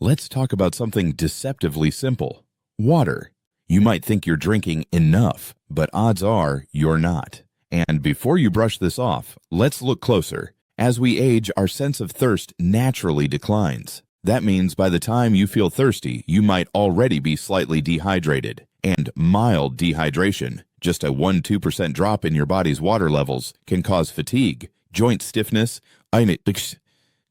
Let's talk about something deceptively simple: water. You might think you're drinking enough, but odds are you're not. And before you brush this off, let's look closer. As we age, our sense of thirst naturally declines. That means by the time you feel thirsty, you might already be slightly dehydrated. And mild dehydration, just a 1–2% drop in your body's water levels, can cause fatigue, joint stiffness,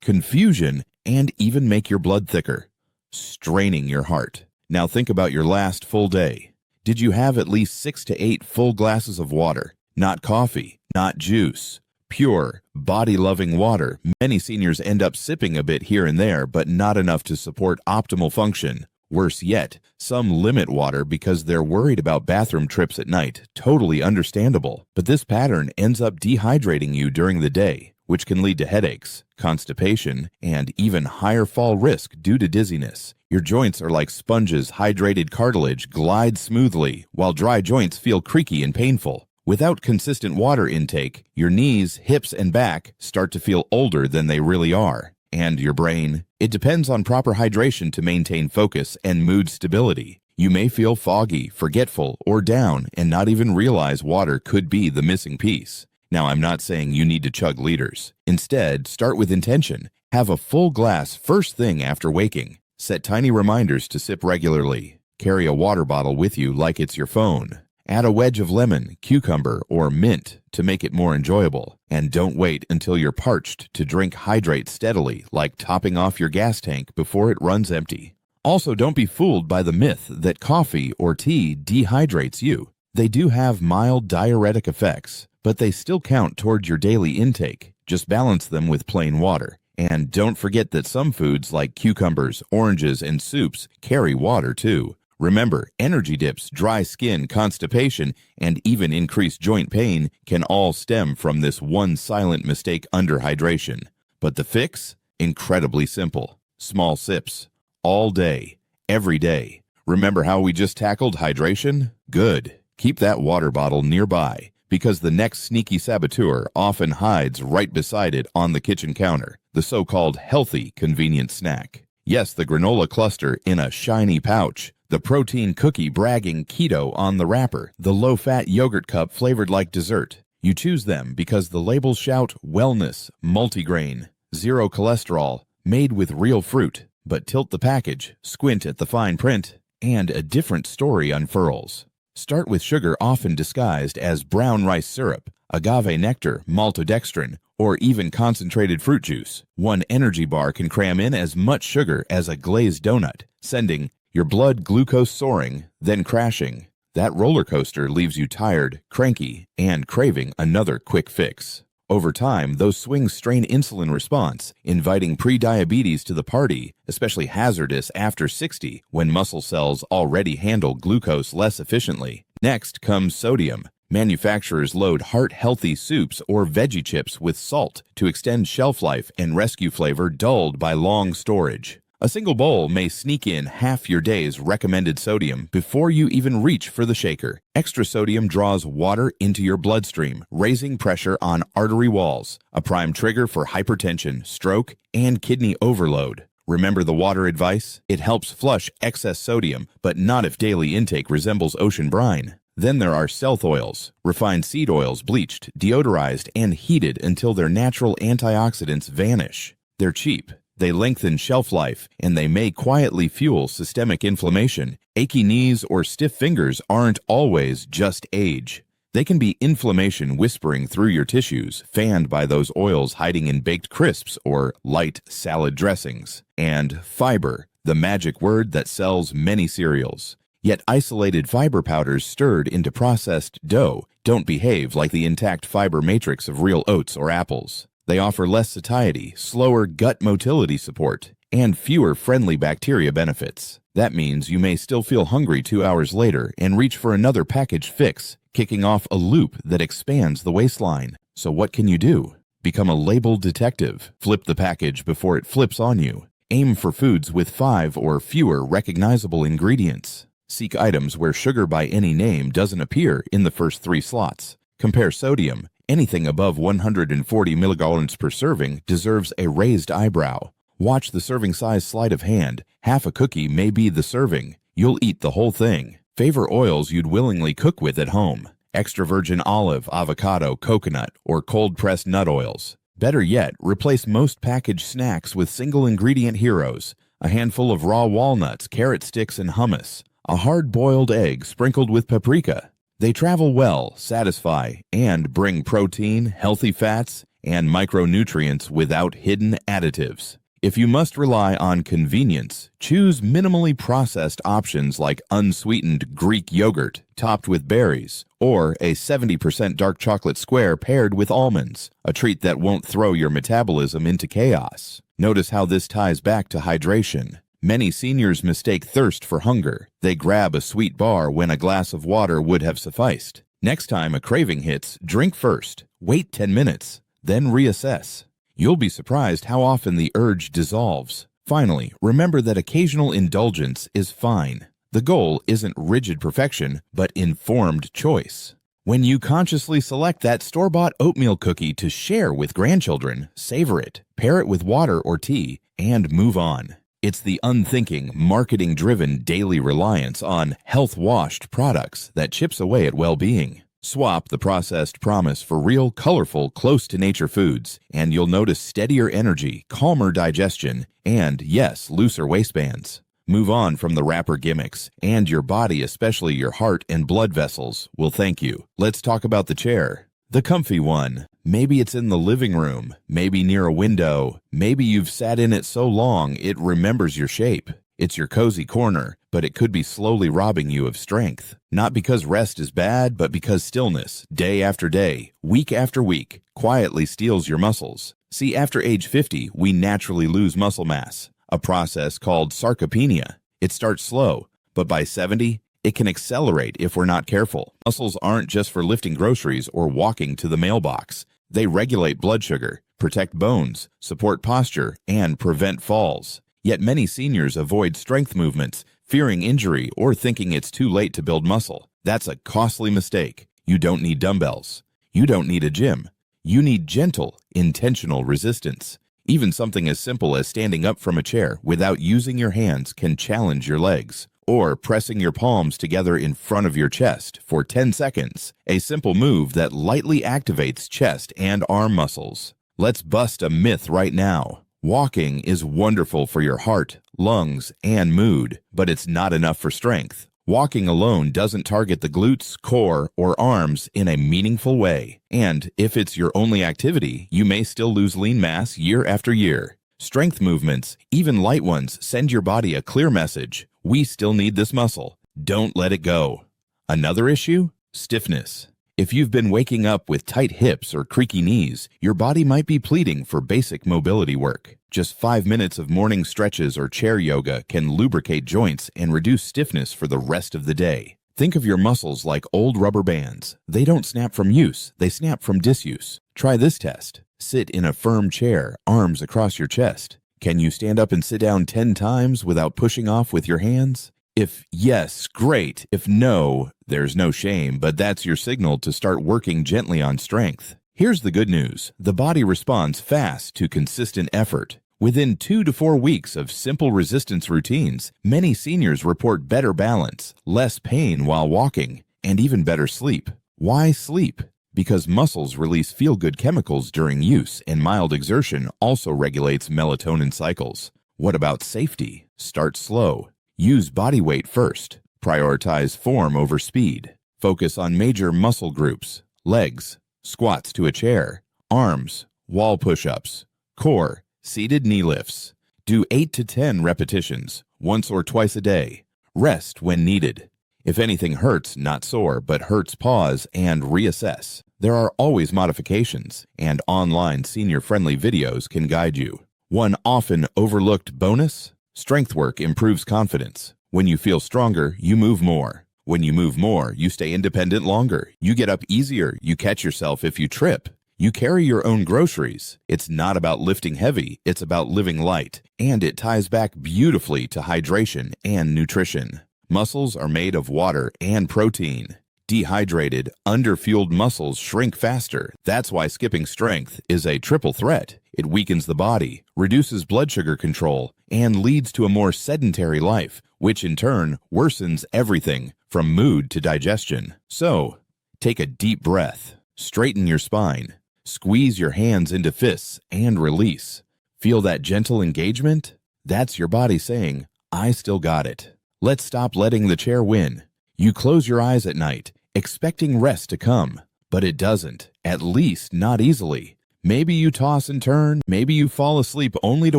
confusion, and even make your blood thicker, straining your heart. Now think about your last full day. Did you have at least 6 to 8 full glasses of water? Not coffee, not juice. Pure, body-loving water. Many seniors end up sipping a bit here and there, but not enough to support optimal function. Worse yet, some limit water because they're worried about bathroom trips at night. Totally understandable. But this pattern ends up dehydrating you during the day, which can lead to headaches, constipation, and even higher fall risk due to dizziness. Your joints are like sponges. Hydrated cartilage glides smoothly, while dry joints feel creaky and painful. Without consistent water intake, your knees, hips, and back start to feel older than they really are. And your brain? It depends on proper hydration to maintain focus and mood stability. You may feel foggy, forgetful, or down and not even realize water could be the missing piece. Now, I'm not saying you need to chug liters. Instead, start with intention. Have a full glass first thing after waking. Set tiny reminders to sip regularly. Carry a water bottle with you like it's your phone. Add a wedge of lemon, cucumber, or mint to make it more enjoyable. And don't wait until you're parched to drink. Hydrate steadily, like topping off your gas tank before it runs empty. Also, don't be fooled by the myth that coffee or tea dehydrates you. They do have mild diuretic effects, but they still count towards your daily intake. Just balance them with plain water. And don't forget that some foods like cucumbers, oranges, and soups carry water too. Remember, energy dips, dry skin, constipation, and even increased joint pain can all stem from this one silent mistake: underhydration. But the fix? Incredibly simple. Small sips. All day. Every day. Remember how we just tackled hydration? Good. Keep that water bottle nearby, because the next sneaky saboteur often hides right beside it on the kitchen counter, the so-called healthy, convenient snack. Yes, the granola cluster in a shiny pouch, the protein cookie bragging keto on the wrapper, the low-fat yogurt cup flavored like dessert. You choose them because the labels shout wellness, multigrain, zero cholesterol, made with real fruit. But tilt the package, squint at the fine print, and a different story unfurls. Start with sugar often disguised as brown rice syrup, agave nectar, maltodextrin, or even concentrated fruit juice. One energy bar can cram in as much sugar as a glazed donut, sending your blood glucose soaring, then crashing. That roller coaster leaves you tired, cranky, and craving another quick fix. Over time, those swings strain insulin response, inviting prediabetes to the party, especially hazardous after 60 when muscle cells already handle glucose less efficiently. Next comes sodium. Manufacturers load heart-healthy soups or veggie chips with salt to extend shelf life and rescue flavor dulled by long storage. A single bowl may sneak in half your day's recommended sodium before you even reach for the shaker. Extra sodium draws water into your bloodstream, raising pressure on artery walls, a prime trigger for hypertension, stroke, and kidney overload. Remember the water advice? It helps flush excess sodium, but not if daily intake resembles ocean brine. Then there are stealth oils, refined seed oils bleached, deodorized, and heated until their natural antioxidants vanish. They're cheap. They lengthen shelf life, and they may quietly fuel systemic inflammation. Achy knees or stiff fingers aren't always just age. They can be inflammation whispering through your tissues, fanned by those oils hiding in baked crisps or light salad dressings. And fiber, the magic word that sells many cereals. Yet isolated fiber powders stirred into processed dough don't behave like the intact fiber matrix of real oats or apples. They offer less satiety, slower gut motility support, and fewer friendly bacteria benefits. That means you may still feel hungry 2 hours later and reach for another packaged fix, kicking off a loop that expands the waistline. So what can you do? Become a label detective. Flip the package before it flips on you. Aim for foods with 5 or fewer recognizable ingredients. Seek items where sugar by any name doesn't appear in the first 3 slots. Compare sodium. Anything above 140 milligrams per serving deserves a raised eyebrow, Watch the serving size sleight of hand. Half a cookie may be the serving. You'll eat the whole thing. Favor oils you'd willingly cook with at home. Extra virgin olive, avocado, coconut, or cold-pressed nut oils. Better yet, replace most packaged snacks with single-ingredient heroes. A handful of raw walnuts, carrot sticks, and hummus. A hard-boiled egg sprinkled with paprika. They travel well, satisfy, and bring protein, healthy fats, and micronutrients without hidden additives. If you must rely on convenience, choose minimally processed options like unsweetened Greek yogurt topped with berries, or a 70% dark chocolate square paired with almonds, a treat that won't throw your metabolism into chaos. Notice how this ties back to hydration. Many seniors mistake thirst for hunger. They grab a sweet bar when a glass of water would have sufficed. Next time a craving hits, drink first, wait 10 minutes, then reassess. You'll be surprised how often the urge dissolves. Finally, remember that occasional indulgence is fine. The goal isn't rigid perfection, but informed choice. When you consciously select that store-bought oatmeal cookie to share with grandchildren, savor it, pair it with water or tea, and move on. It's the unthinking, marketing-driven daily reliance on health-washed products that chips away at well-being. Swap the processed promise for real, colorful, close-to-nature foods, and you'll notice steadier energy, calmer digestion, and, yes, looser waistbands. Move on from the wrapper gimmicks, and your body, especially your heart and blood vessels, will thank you. Let's talk about the chair. The comfy one. Maybe it's in the living room, maybe near a window, maybe you've sat in it so long it remembers your shape. It's your cozy corner, but it could be slowly robbing you of strength. Not because rest is bad, but because stillness, day after day, week after week, quietly steals your muscles. See, after age 50, we naturally lose muscle mass, a process called sarcopenia. It starts slow, but by 70, it can accelerate if we're not careful. Muscles aren't just for lifting groceries or walking to the mailbox. They regulate blood sugar, protect bones, support posture, and prevent falls. Yet many seniors avoid strength movements, fearing injury or thinking it's too late to build muscle. That's a costly mistake. You don't need dumbbells. You don't need a gym. You need gentle, intentional resistance. Even something as simple as standing up from a chair without using your hands can challenge your legs. Or pressing your palms together in front of your chest for 10 seconds, a simple move that lightly activates chest and arm muscles. Let's bust a myth right now. Walking is wonderful for your heart, lungs, and mood, but it's not enough for strength. Walking alone doesn't target the glutes, core, or arms in a meaningful way. And if it's your only activity, you may still lose lean mass year after year. Strength movements, even light ones, send your body a clear message. We still need this muscle. Don't let it go. Another issue? Stiffness. If you've been waking up with tight hips or creaky knees, your body might be pleading for basic mobility work. Just 5 minutes of morning stretches or chair yoga can lubricate joints and reduce stiffness for the rest of the day. Think of your muscles like old rubber bands. They don't snap from use, they snap from disuse. Try this test. Sit in a firm chair, arms across your chest. Can you stand up and sit down 10 times without pushing off with your hands? If yes, great. If no, there's no shame, but that's your signal to start working gently on strength. Here's the good news. The body responds fast to consistent effort. Within 2 to 4 weeks of simple resistance routines, many seniors report better balance, less pain while walking, and even better sleep. Why sleep? Because muscles release feel-good chemicals during use, and mild exertion also regulates melatonin cycles. What about safety? Start slow. Use body weight first. Prioritize form over speed. Focus on major muscle groups: legs, squats to a chair, arms, wall push-ups, core, seated knee lifts. Do 8 to 10 repetitions, once or twice a day. Rest when needed. If anything hurts, not sore, but hurts, pause and reassess. There are always modifications, and online senior-friendly videos can guide you. One often overlooked bonus: strength work improves confidence. When you feel stronger, you move more. When you move more, you stay independent longer. You get up easier. You catch yourself if you trip. You carry your own groceries. It's not about lifting heavy, it's about living light. And it ties back beautifully to hydration and nutrition. Muscles are made of water and protein. Dehydrated, underfueled muscles shrink faster. That's why skipping strength is a triple threat. It weakens the body, reduces blood sugar control, and leads to a more sedentary life, which in turn worsens everything from mood to digestion. So, take a deep breath, straighten your spine, squeeze your hands into fists, and release. Feel that gentle engagement? That's your body saying, I still got it. Let's stop letting the chair win. You close your eyes at night, expecting rest to come, but it doesn't, at least not easily. Maybe you toss and turn, maybe you fall asleep only to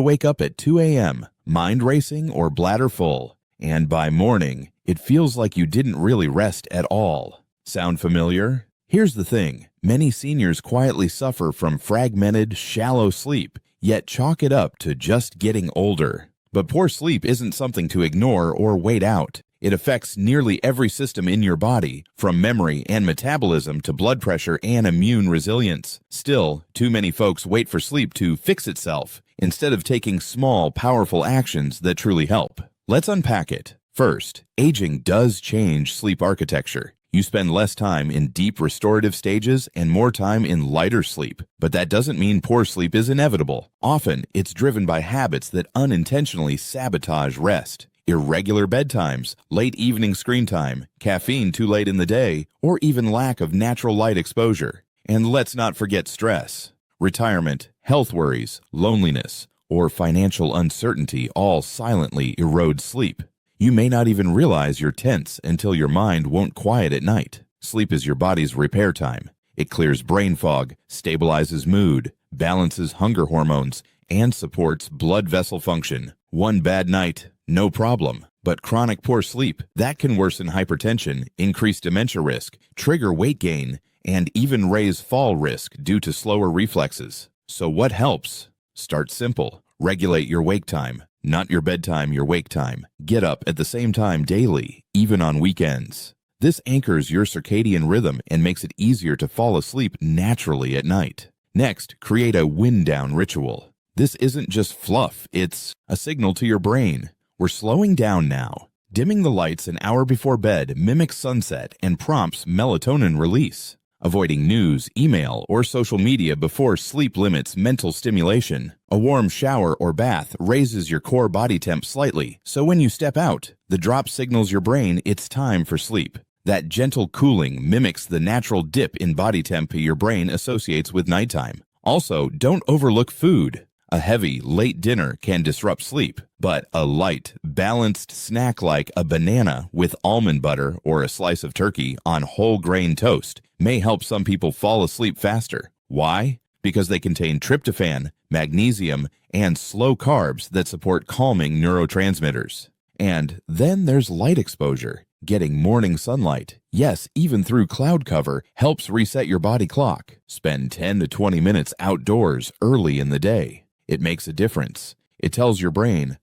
wake up at 2 a.m., mind racing or bladder full. And by morning, it feels like you didn't really rest at all. Sound familiar? Here's the thing. Many seniors quietly suffer from fragmented, shallow sleep, yet chalk it up to just getting older. But poor sleep isn't something to ignore or wait out. It affects nearly every system in your body, from memory and metabolism to blood pressure and immune resilience. Still, too many folks wait for sleep to fix itself, instead of taking small, powerful actions that truly help. Let's unpack it. First, aging does change sleep architecture. You spend less time in deep restorative stages and more time in lighter sleep. But that doesn't mean poor sleep is inevitable. Often, it's driven by habits that unintentionally sabotage rest. Irregular bedtimes, late evening screen time, caffeine too late in the day, or even lack of natural light exposure. And let's not forget stress. Retirement, health worries, loneliness, or financial uncertainty all silently erode sleep. You may not even realize you're tense until your mind won't quiet at night. Sleep is your body's repair time. It clears brain fog, stabilizes mood, balances hunger hormones, and supports blood vessel function. One bad night, no problem. But chronic poor sleep, that can worsen hypertension, increase dementia risk, trigger weight gain, and even raise fall risk due to slower reflexes. So what helps? Start simple. Regulate your wake time. Not your bedtime, your wake time. Get up at the same time daily, even on weekends. This anchors your circadian rhythm and makes it easier to fall asleep naturally at night. Next, create a wind-down ritual. This isn't just fluff, it's a signal to your brain. We're slowing down now. Dimming the lights an hour before bed mimics sunset and prompts melatonin release. Avoiding news, email, or social media before sleep limits mental stimulation. A warm shower or bath raises your core body temp slightly, so when you step out, the drop signals your brain it's time for sleep. That gentle cooling mimics the natural dip in body temp your brain associates with nighttime. Also, don't overlook food. A heavy, late dinner can disrupt sleep, but a light, balanced snack like a banana with almond butter or a slice of turkey on whole grain toast may help some people fall asleep faster. Why? Because they contain tryptophan, magnesium, and slow carbs that support calming neurotransmitters. And then there's light exposure. Getting morning sunlight, yes, even through cloud cover, helps reset your body clock. Spend 10 to 20 minutes outdoors early in the day. It makes a difference. It tells your brain,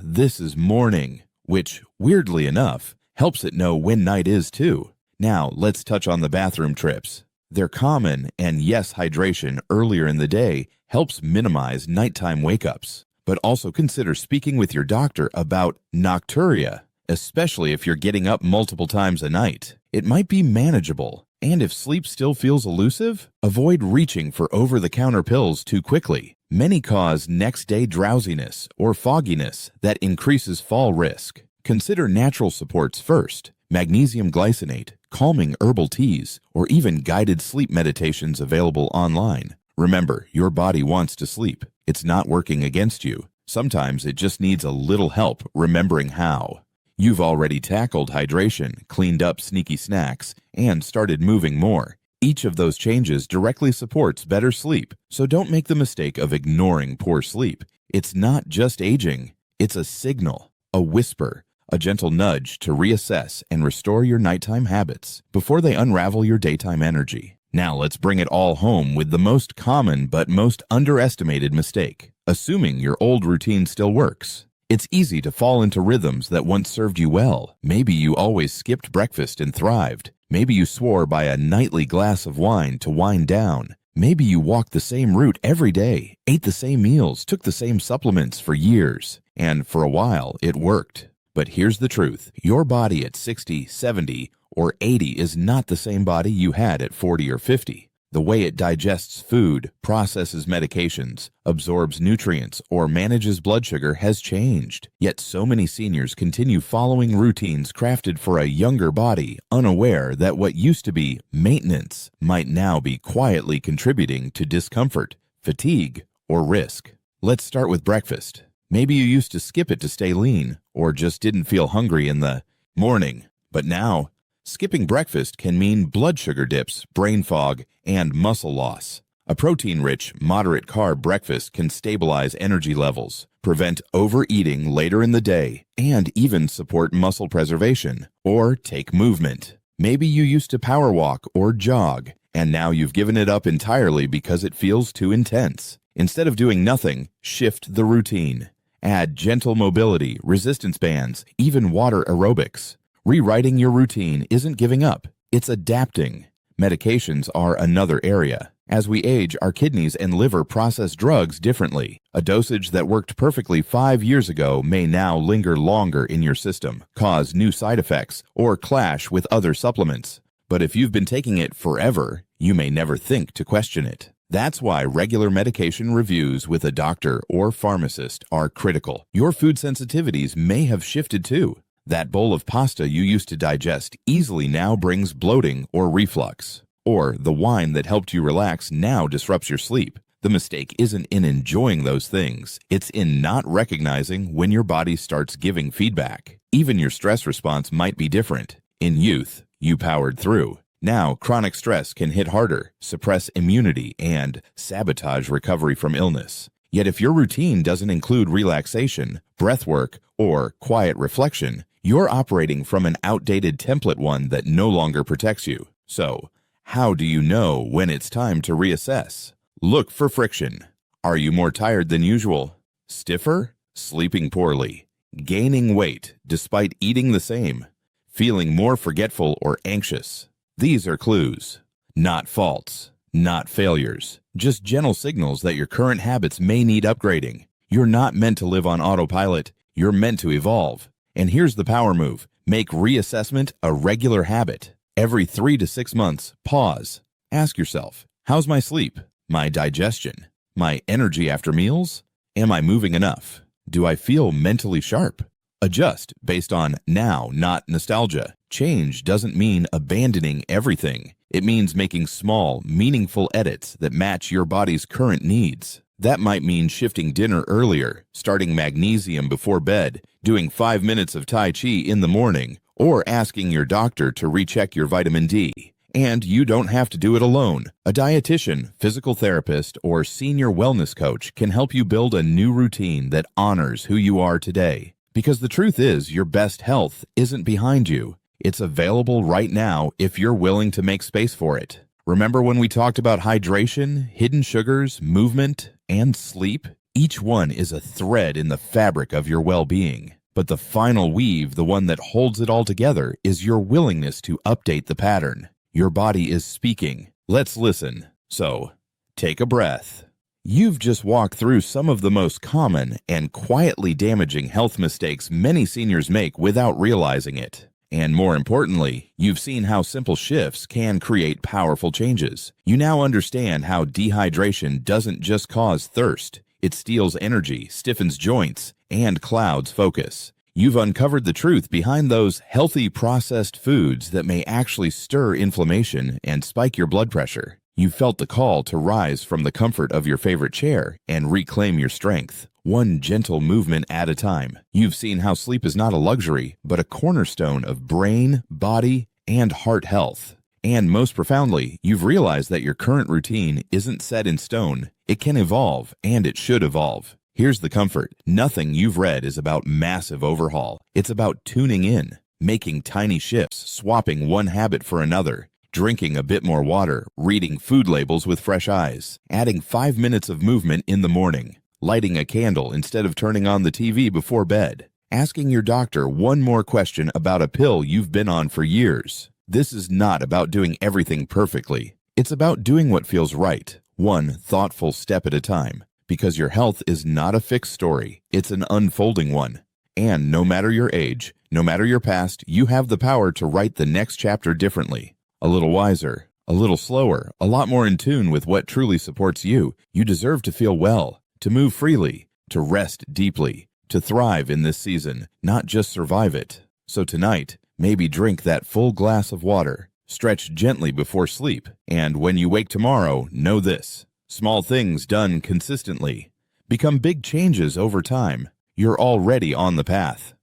this is morning, which, weirdly enough, helps it know when night is too. Now, let's touch on the bathroom trips. They're common, and yes, hydration earlier in the day helps minimize nighttime wake-ups. But also consider speaking with your doctor about nocturia, especially if you're getting up multiple times a night. It might be manageable, and if sleep still feels elusive, avoid reaching for over-the-counter pills too quickly. Many cause next-day drowsiness or fogginess that increases fall risk. Consider natural supports first. Magnesium glycinate, calming herbal teas, or even guided sleep meditations available online. Remember, your body wants to sleep. It's not working against you. Sometimes it just needs a little help remembering how. You've already tackled hydration, cleaned up sneaky snacks, and started moving more. Each of those changes directly supports better sleep, so don't make the mistake of ignoring poor sleep. It's not just aging. It's a signal, a whisper, a gentle nudge to reassess and restore your nighttime habits before they unravel your daytime energy. Now let's bring it all home with the most common but most underestimated mistake, assuming your old routine still works. It's easy to fall into rhythms that once served you well. Maybe you always skipped breakfast and thrived. Maybe you swore by a nightly glass of wine to wind down. Maybe you walked the same route every day, ate the same meals, took the same supplements for years, and for a while it worked. But here's the truth. Your body at 60, 70, or 80 is not the same body you had at 40 or 50. The way it digests food, processes medications, absorbs nutrients, or manages blood sugar has changed. Yet so many seniors continue following routines crafted for a younger body, unaware that what used to be maintenance might now be quietly contributing to discomfort, fatigue, or risk. Let's start with breakfast. Maybe you used to skip it to stay lean, or just didn't feel hungry in the morning. But now, skipping breakfast can mean blood sugar dips, brain fog, and muscle loss. A protein-rich, moderate-carb breakfast can stabilize energy levels, prevent overeating later in the day, and even support muscle preservation, or take movement. Maybe you used to power walk or jog, and now you've given it up entirely because it feels too intense. Instead of doing nothing, shift the routine. Add gentle mobility, resistance bands, even water aerobics. Rewriting your routine isn't giving up, it's adapting. Medications are another area. As we age, our kidneys and liver process drugs differently. A dosage that worked perfectly 5 years ago may now linger longer in your system, cause new side effects, or clash with other supplements. But if you've been taking it forever, you may never think to question it. That's why regular medication reviews with a doctor or pharmacist are critical. Your food sensitivities may have shifted too. That bowl of pasta you used to digest easily now brings bloating or reflux. Or the wine that helped you relax now disrupts your sleep. The mistake isn't in enjoying those things. It's in not recognizing when your body starts giving feedback. Even your stress response might be different. In youth, you powered through. Now, chronic stress can hit harder, suppress immunity, and sabotage recovery from illness. Yet if your routine doesn't include relaxation, breath work, or quiet reflection, you're operating from an outdated template one that no longer protects you. So, how do you know when it's time to reassess? Look for friction. Are you more tired than usual? Stiffer? Sleeping poorly? Gaining weight despite eating the same? Feeling more forgetful or anxious? These are clues. Not faults, not failures, just gentle signals that your current habits may need upgrading. You're not meant to live on autopilot, you're meant to evolve. And here's the power move. Make reassessment a regular habit. Every 3 to 6 months, pause. Ask yourself, how's my sleep? My digestion? My energy after meals? Am I moving enough? Do I feel mentally sharp? Adjust based on now, not nostalgia. Change doesn't mean abandoning everything. It means making small, meaningful edits that match your body's current needs. That might mean shifting dinner earlier, starting magnesium before bed, doing 5 minutes of Tai Chi in the morning, or asking your doctor to recheck your vitamin D. And you don't have to do it alone. A dietitian, physical therapist, or senior wellness coach can help you build a new routine that honors who you are today. Because the truth is, your best health isn't behind you. It's available right now if you're willing to make space for it. Remember when we talked about hydration, hidden sugars, movement, and sleep? Each one is a thread in the fabric of your well-being. But the final weave, the one that holds it all together, is your willingness to update the pattern. Your body is speaking. Let's listen. So, take a breath. You've just walked through some of the most common and quietly damaging health mistakes many seniors make without realizing it. And more importantly, you've seen how simple shifts can create powerful changes. You now understand how dehydration doesn't just cause thirst. It steals energy, stiffens joints, and clouds focus. You've uncovered the truth behind those healthy processed foods that may actually stir inflammation and spike your blood pressure. You felt the call to rise from the comfort of your favorite chair and reclaim your strength, one gentle movement at a time. You've seen how sleep is not a luxury, but a cornerstone of brain, body, and heart health. And most profoundly, you've realized that your current routine isn't set in stone. It can evolve, and it should evolve. Here's the comfort. Nothing you've read is about massive overhaul. It's about tuning in, making tiny shifts, swapping one habit for another. Drinking a bit more water, reading food labels with fresh eyes, adding 5 minutes of movement in the morning, lighting a candle instead of turning on the TV before bed, asking your doctor one more question about a pill you've been on for years. This is not about doing everything perfectly. It's about doing what feels right, one thoughtful step at a time, because your health is not a fixed story, it's an unfolding one. And no matter your age, no matter your past, you have the power to write the next chapter differently. A little wiser, a little slower, a lot more in tune with what truly supports you. You deserve to feel well, to move freely, to rest deeply, to thrive in this season, not just survive it. So tonight, maybe drink that full glass of water, stretch gently before sleep, and when you wake tomorrow, know this: small things done consistently become big changes over time. You're already on the path.